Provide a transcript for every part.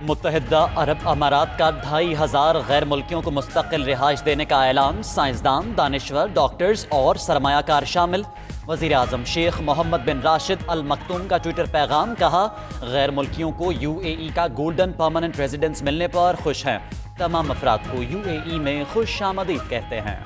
मुत्तहिदा अरब अमारात का 2500 गैर मुल्कियों को मुस्तकिल रिहाइश देने का ऐलान। साइंसदान, दानिश्वर, डॉक्टर्स और सरमायाकार शामिल। वज़ीर आज़म शेख मोहम्मद बिन राशिद अल मखतूम का ट्विटर पैगाम। कहा, गैर मुल्कियों को UAE का गोल्डन परमानेंट रेजिडेंस मिलने पर खुश हैं। तमाम अफराद को UAE में खुश आमदीद कहते हैं।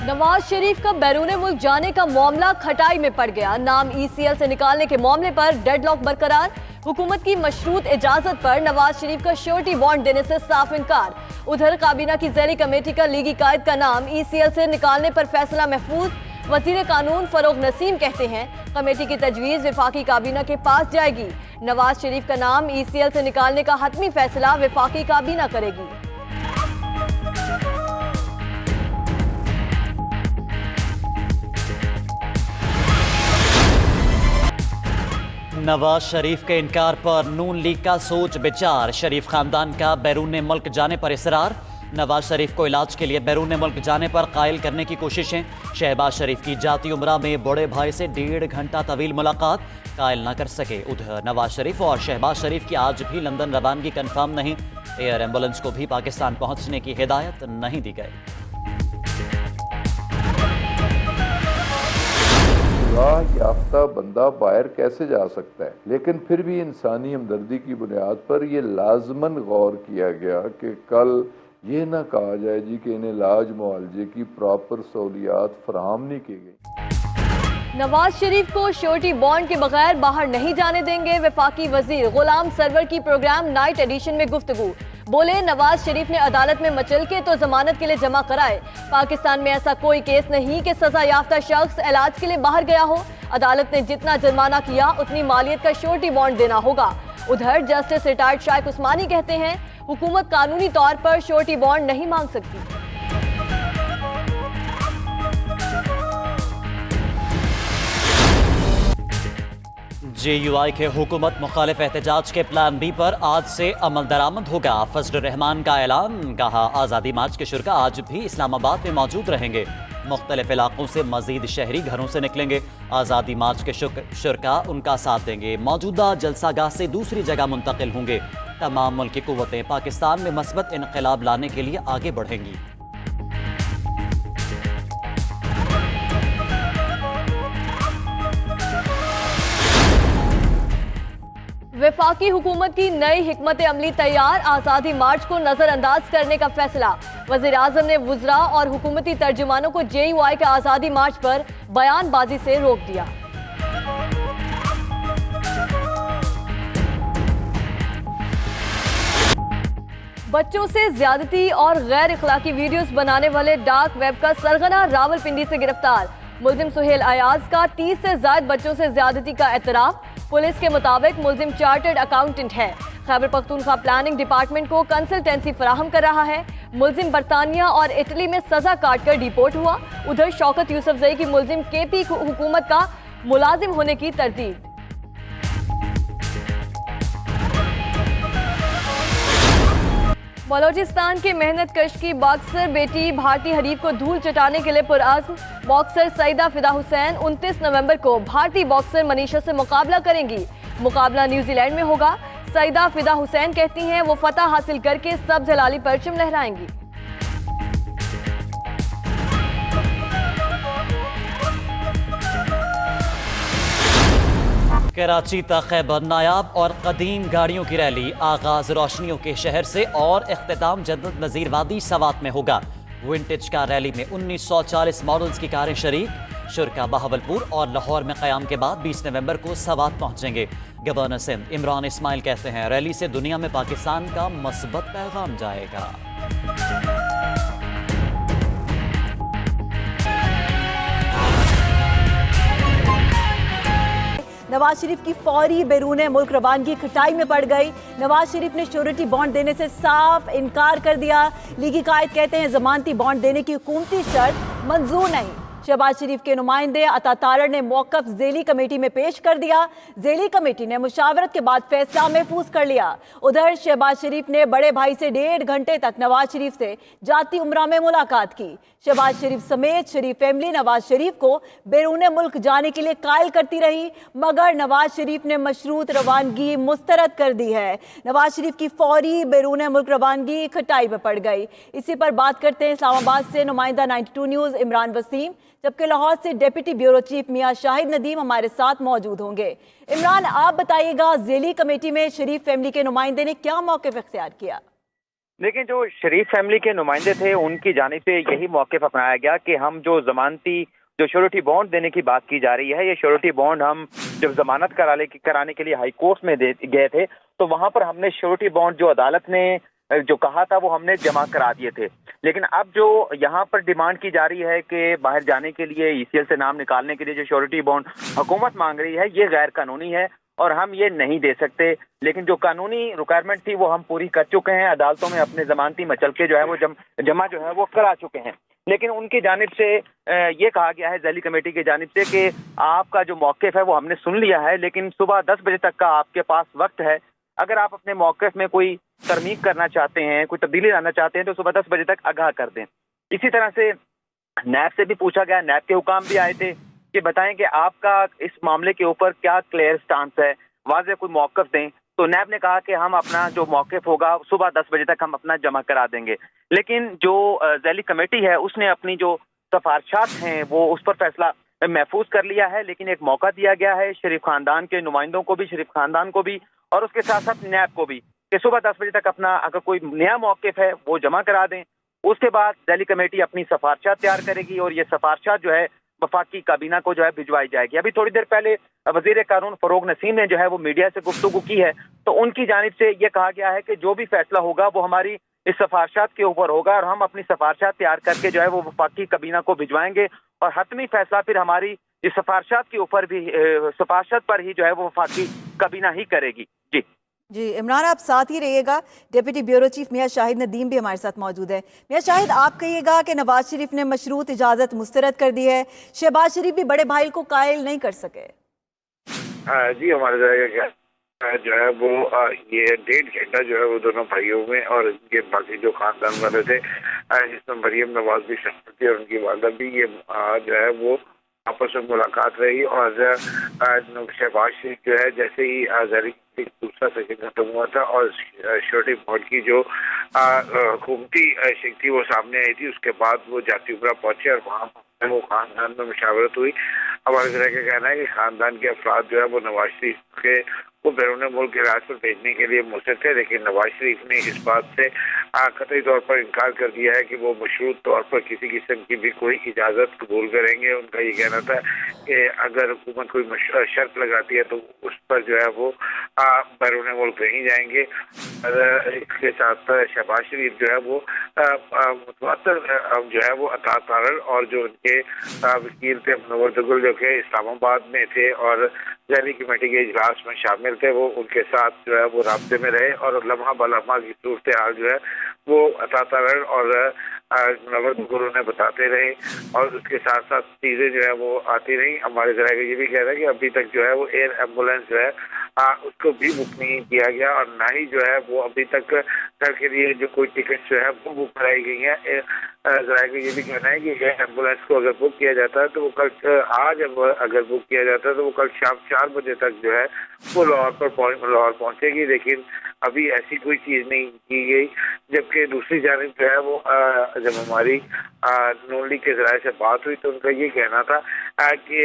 नवाज शरीफ का बैरून मुल्क जाने का मामला खटाई में पड़ गया। नाम ECL से निकालने के मामले पर डेडलॉक बरकरार। हुकूमत की मशरूत इजाजत पर नवाज शरीफ का श्योरिटी बॉन्ड देने से साफ इनकार। उधर काबीना की ज़ेरी कमेटी का लीगी कायद का नाम ECL से निकालने पर फैसला महफूज। वजीर कानून फरोग नसीम कहते हैं, कमेटी की तजवीज़ वफाकी काबीना के पास जाएगी। नवाज शरीफ का नाम ECL से निकालने का हतमी फैसला वफाकी काबीना करेगी। नवाज शरीफ के इनकार पर नून लीग का सोच विचार। शरीफ खानदान का बैरून मुल्क जाने पर इसरार। नवाज शरीफ को इलाज के लिए बैरून मुल्क जाने पर कायल करने की कोशिशें। शहबाज शरीफ की जाती उम्रा में बड़े भाई से 1.5 घंटा तवील मुलाकात, कायल न कर सके। उधर नवाज शरीफ और शहबाज शरीफ की आज भी लंदन रवानगी कंफर्म नहीं। एयर एम्बुलेंस को भी पाकिस्तान पहुंचने की हिदायत नहीं दी गई। याफ्ता बंदा बाहर कैसे जा सकता है, लेकिन फिर भी इंसानी हमदर्दी की बुनियाद पर यह लाजमन गौर किया गया कि कल ये ना कहा जाए जी कि इन्हें इलाज मुआलजे की प्रॉपर सहूलियात फराहम नहीं की गई। नवाज शरीफ को श्योरिटी बॉन्ड के बगैर बाहर नहीं जाने देंगे। वफाकी वजीर गुलाम सरवर की प्रोग्राम नाइट एडिशन में गुफ्तगू। बोले, नवाज शरीफ ने अदालत में मचल के तो जमानत के लिए जमा कराए। पाकिस्तान में ऐसा कोई केस नहीं कि सजा याफ्ता शख्स इलाज के लिए बाहर गया हो। अदालत ने जितना जुर्माना किया उतनी मालियत का श्योरिटी बॉन्ड देना होगा। उधर जस्टिस रिटायर्ड शाइक उस्मानी कहते हैं, हुकूमत कानूनी तौर पर श्योरिटी बॉन्ड नहीं मांग सकती। JUI के हुकूमत मुखालिफ एहतजाज के प्लान B पर आज से अमल दरामद होगा। फजल रहमान का ऐलान। कहा, आज़ादी मार्च के शुरा आज भी इस्लामाबाद में मौजूद रहेंगे। मुख्तलिफ इलाकों से मजीद शहरी घरों से निकलेंगे। आज़ादी मार्च के शुरा उनका साथ देंगे। मौजूदा जलसागाह से दूसरी जगह मुंतकिल होंगे। तमाम मुल्की कुव्वतें पाकिस्तान में मस्बत इनकलाब लाने के लिए आगे बढ़ेंगी। वफाकी हुकूमत की नई हिकमत अमली तैयार। आज़ादी मार्च को नजरअंदाज करने का फैसला। वज़ीर आज़म ने वुज़रा और हुकूमती तर्जुमानों को JUI के आज़ादी मार्च पर बयानबाजी से रोक दिया। बच्चों से ज्यादती और गैर इखलाकी वीडियोस बनाने वाले डार्क वेब का सरगना रावलपिंडी से गिरफ्तार। मुल्जिम सुहेल अयाज का 30 से ज्यादा बच्चों से ज्यादती का एतराफ। पुलिस के मुताबिक मुल्जिम चार्टर्ड अकाउंटेंट है। खैबर पख्तूनख्वा प्लानिंग डिपार्टमेंट को कंसल्टेंसी फराहम कर रहा है। मुल्जिम बरतानिया और इटली में सजा काटकर डिपोर्ट हुआ। उधर शौकत यूसुफजई की मुल्जिम KP हुकूमत का मुलाजिम होने की तरदीद। बलोचिस्तान के मेहनत कश की बॉक्सर बेटी भारतीय हरीफ को धूल चटाने के लिए पुरअज़्म। बॉक्सर सईदा फिदा हुसैन 29 नवंबर को भारतीय बॉक्सर मनीषा से मुकाबला करेंगी। मुकाबला न्यूजीलैंड में होगा। सईदा फिदा हुसैन कहती हैं वो फतह हासिल करके सब्ज़ हिलाली परचम लहराएंगी। कराची तक खैबर नायाब और कदीम गाड़ियों की रैली। आगाज रोशनियों के शहर से और इख्तिताम जन्नत नज़ीरवादी सवात में होगा। विंटेज कार रैली में 1940 मॉडल्स की कारें शरीक। शुरा बहावलपुर और लाहौर में क़याम के बाद 20 नवंबर को सवात पहुंचेंगे। गवर्नर सिंध इमरान इस्माइल कहते हैं, रैली से दुनिया में पाकिस्तान का मस्बत पैगाम जाएगा। नवाज शरीफ की फौरी बैरून मुल्क रवानगी खटाई में पड़ गई। नवाज शरीफ ने श्योरिटी बॉन्ड देने से साफ इनकार कर दिया। लीगी कायद कहते हैं जमानती बॉन्ड देने की हुकूमती शर्त मंजूर नहीं। शहबाज शरीफ के नुमाइंदे अता तारड़ ने मौक़िफ़ ज़ेली कमेटी में पेश कर दिया। ज़ेली कमेटी ने मुशावरत के बाद फैसला महफूज कर लिया। उधर शहबाज शरीफ ने बड़े भाई से 1.5 घंटे तक नवाज शरीफ से जाती उम्रा में मुलाकात की। शहबाज शरीफ समेत शरीफ फैमिली नवाज शरीफ को बैरून मुल्क जाने के लिए कायल करती रही, मगर नवाज शरीफ ने मशरूत रवानगी मुस्तरद कर दी है। नवाज शरीफ की फौरी बैरून मुल्क रवानगी खटाई में पड़ गई। इसी पर बात करते हैं इस्लामाबाद से नुमाइंदा 92 न्यूज़ इमरान वसीम, जबकि लाहौर से डिप्टी ब्यूरो चीफ मियां शाहिद नदीम हमारे साथ मौजूद होंगे। इमरान, आप बताइएगा, ज़ेली कमेटी में शरीफ फैमिली के नुमाइंदे ने क्या मौक़िफ़ इख्तियार किया? लेकिन जो शरीफ फैमिली के नुमाइंदे थे उनकी जानिब से यही मौक़िफ़ अपनाया गया कि हम जो ज़मानती जो श्योरिटी बॉन्ड देने की बात की जा रही है, ये श्योरिटी बॉन्ड हम जब जमानत कराने के लिए हाई कोर्ट में गए थे तो वहां पर हमने श्योरिटी बॉन्ड जो अदालत ने जो कहा था वो हमने जमा करा दिए थे। लेकिन अब जो यहाँ पर डिमांड की जा रही है कि बाहर जाने के लिए ईसीएल से नाम निकालने के लिए जो श्योरिटी बॉन्ड हुकूमत मांग रही है, ये गैर कानूनी है और हम ये नहीं दे सकते। लेकिन जो कानूनी रिक्वायरमेंट थी वो हम पूरी कर चुके हैं, अदालतों में अपने जमानती मचलके जो है वो जमा जो है वो करा चुके हैं। लेकिन उनकी जानिब से ये कहा गया है, ज़ेली कमेटी की जानिब से, कि आपका जो मौक़िफ़ है वो हमने सुन लिया है, लेकिन सुबह 10 बजे तक का आपके पास वक्त है। अगर आप अपने मौक़िफ़ में कोई तरमीम करना चाहते हैं, कोई तब्दीली लाना चाहते हैं तो सुबह 10 बजे तक आगाह कर दें। इसी तरह से नैब से भी पूछा गया, नैब के हुकाम भी आए थे कि बताएं कि आपका इस मामले के ऊपर क्या क्लियर स्टांस है, वाज़ेह कोई मौक़िफ़ दें। तो नैब ने कहा कि हम अपना जो मौक़िफ़ होगा सुबह 10 बजे तक हम अपना जमा करा देंगे। लेकिन जो ज़ेली कमेटी है उसने अपनी जो सिफारिशात हैं वो उस पर फैसला महफूज कर लिया है, लेकिन एक मौका दिया गया है शरीफ खानदान के नुमाइंदों को भी, शरीफ खानदान को भी और उसके साथ साथ नैब को भी, कि सुबह 10 बजे तक अपना अगर कोई नया मौक़िफ़ है वो जमा करा दें। उसके बाद ज़ेली कमेटी अपनी सिफारिशात तैयार करेगी और ये सिफारिशात जो है वफाकी काबीना को जो है भिजवाई जाएगी। अभी थोड़ी देर पहले वज़ीर कानून फ़रोग नसीम ने जो है वो मीडिया से गुफ्तगू की है, तो उनकी जानिब से ये कहा गया है कि जो भी फैसला होगा वो हमारी इस सिफारिशात के ऊपर होगा और हम अपनी सिफारिशात तैयार करके जो है वो वफाकी काबीना को भिजवाएंगे और हतमी फैसला फिर हमारी इस सिफारिशात के ऊपर भी सिफारिशात पर ही जो है वो वफाकी काबीना ही करेगी। जी इमरान, आप साथ ही रहिएगा। डिप्टी ब्यूरो चीफ मियां शाहिद नदीम भी हमारे साथ मौजूद है। मियां शाहिद, आप कहिएगा कि नवाज शरीफ ने मशरूत इजाज़त मुस्तरद कर दी है, शहबाज शरीफ भी बड़े भाई को कायल नहीं कर सके। जी, हमारे जगह जो है वो ये 1.5 घंटा जो है वो दोनों भाइयों में और इनके बाकी जो खानदान वाले थे, जिसमें मरियम नवाज भी शामिल थी और उनकी वालदा भी, ये जो है वो आपस में मुलाकात रही। और शहबाज शरीफ जो है जैसे ही दूसरा सेशन खत्म हुआ था और श्योरिटी बॉन्ड की जो हुकूमती शिक थी वो सामने आई थी, उसके बाद वो जाती उमरा पहुंचे और वहाँ वो खानदान में मुशावरत हुई। हमारे तरह का कहना है कि खानदान के अफराद जो है वो नवाज शरीफ के वो बैरून मुल्क इलाज पर भेजने के लिए मुसर थे, लेकिन नवाज शरीफ ने इस बात से कतई तौर पर इनकार कर दिया है कि वो मशरूत तौर पर किसी किस्म की भी कोई इजाज़त कबूल करेंगे। उनका ये कहना था कि अगर हुकूमत कोई शर्त लगाती है तो उस पर जो है वो बैरून मुल्क नहीं जाएंगे। इसके साथ शहबाज शरीफ जो है वो मुतवातर जो है वो अता तारड़ और जो उनके वकील थे मुनव्वर दुगल जो कि इस्लामाबाद में थे और ज़ेली कमेटी के इजलास में शामिल थे, वो उनके साथ जो है वो राब्ते में रहे और लम्हा बलम्हा की सूरत हाल जो है वो अता तारड़ और मुनव्वर दुगल उन्हें बताते रहे और उसके साथ साथ चीज़ें जो है वो आती रही। हमारे जरा ये भी कह रहा है कि अभी तक जो है वो एयर एम्बुलेंस जो है उसको भी बुक नहीं किया गया और ना ही जो है वो अभी तक घर के लिए जो कोई टिकट जो है वो बुक कराई गई है। जरा ये भी कहना है कि एयर एम्बुलेंस को अगर बुक किया जाता है तो वो कल आज अगर बुक किया जाता है तो वो कल शाम 4 बजे तक जो है वो लाहौर पहुंचेगी, लेकिन अभी ऐसी कोई चीज़ नहीं की गई। जबकि दूसरी जानिब जो है वो जब हमारी नून लीग के ज़राए से बात हुई तो उनका ये कहना था कि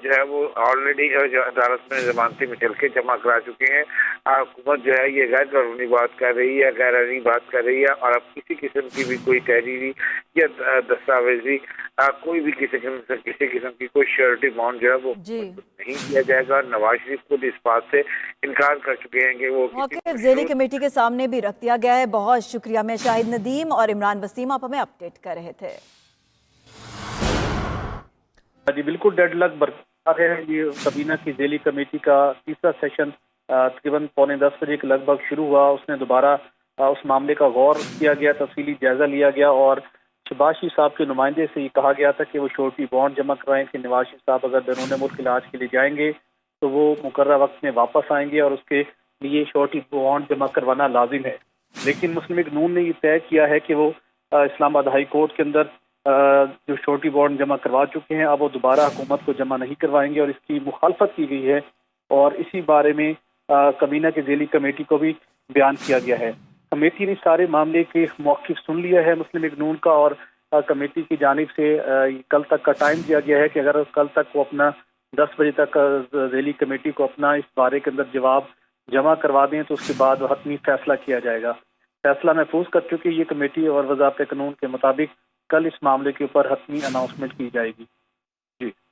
जो है वो ऑलरेडी जो अदालत में जमानती मुचलके जमा करा चुके हैं। हुकूमत जो है ये गैर कानूनी बात कर रही है, गैर आईनी बात कर रही है और अब किसी किस्म की भी कोई तहरीरी या दस्तावेजी कोई भी किसी किस्म की कोई श्योरिटी बॉन्ड जो है वो नहीं किया जाएगा। नवाज शरीफ खुद इस बात से इनकार कर चुके हैं कि वो मौक़िफ़ ज़ेली कमेटी के सामने भी रख दिया गया है। बहुत शुक्रिया। मैं शाहिद नदीम और इमरान वसीम आप हमें अपडेट कर रहे थे। जी बिल्कुल, डेडलॉक बरकरार है। ये काबीना की ज़ेली कमेटी का तीसरा सेशन तकरीबन 9:45 बजे के लगभग शुरू हुआ। उसने दोबारा उस मामले का गौर किया गया, तफसीली जायजा लिया गया और शहबाज शरीफ साहब के नुमाइंदे से ये कहा गया था कि वो श्योरिटी बॉन्ड जमा करवाएं कि नवाज शरीफ साहब अगर बैरून मुल्क इलाज के लिए जाएंगे तो वो मुकर्रर वक्त में वापस आएंगे और उसके लिए श्योरिटी बॉन्ड जमा करवाना लाजिम है। लेकिन मुस्लिम लीग नून ने ये तय किया है कि वो इस्लामाबाद हाई कोर्ट के अंदर जो श्योरिटी बॉन्ड जमा करवा चुके हैं अब वो दोबारा हुकूमत को जमा नहीं करवाएंगे और इसकी मुखालफत की गई है और इसी बारे में कबीना की ज़ेली कमेटी को भी बयान किया गया है। कमेटी ने सारे मामले के मौक़िफ़ सुन लिया है मुस्लिम लीग नून का और कमेटी की जानिब से कल तक का टाइम दिया गया है कि अगर कल तक वो अपना 10 बजे तक ज़ेली कमेटी को अपना इस बारे के अंदर जवाब जमा करवा दें तो उसके बाद हतमी फैसला किया जाएगा। फैसला महफूज कर चुकी ये कमेटी और वज़ाब्ते कानून के मुताबिक कल इस मामले के ऊपर हतमी अनाउंसमेंट की जाएगी।